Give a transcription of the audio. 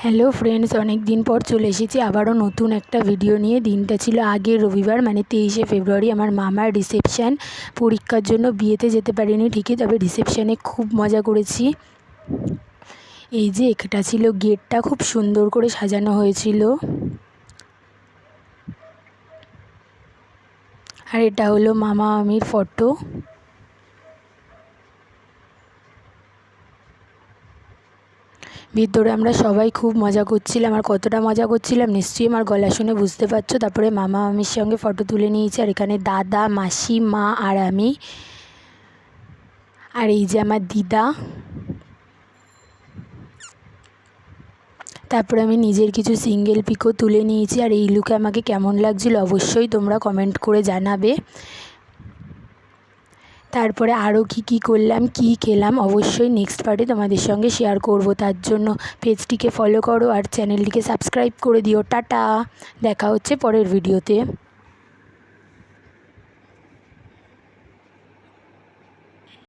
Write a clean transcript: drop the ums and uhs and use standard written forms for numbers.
Hello friends, অনেক দিন পর চলে এসেছি আবারও নতুন একটা ভিডিও নিয়ে। দিনটা ছিল আগের রবিবার, মানে 23শে ফেব্রুয়ারি। আমার মামার রিসেপশান। পরীক্ষার জন্য বিয়েতে যেতে পারিনি ঠিকই, তবে রিসেপশানে খুব মজা করেছি। এই যে এটা ছিল গেটটা, খুব সুন্দর করে সাজানো হয়েছিল। আর এটা হলো মামা মামির ফটো। ভিতরে আমরা সবাই খুব মজা করছিলাম, আর কতটা মজা করছিলাম নিশ্চয়ই আমার গলা শুনে বুঝতে পারছো। তারপরে মামা মামির সঙ্গে ফটো তুলে নিয়েছি, আর এখানে দাদা, মাসি, মা আর আমি। আর এই যে আমার দিদা। তারপরে আমি নিজের কিছু সিঙ্গেল পিকও তুলে নিয়েছি। আর এই লুকে আমাকে কেমন লাগছিল অবশ্যই তোমরা কমেন্ট করে জানাবে। তারপরে আরও কী করলাম, কী খেলাম অবশ্যই নেক্সট পার্টে তোমাদের সঙ্গে শেয়ার করব। তার জন্য পেজটিকে ফলো করো আর চ্যানেলটিকে সাবস্ক্রাইব করে দিও। টাটা, দেখা হচ্ছে পরের ভিডিওতে।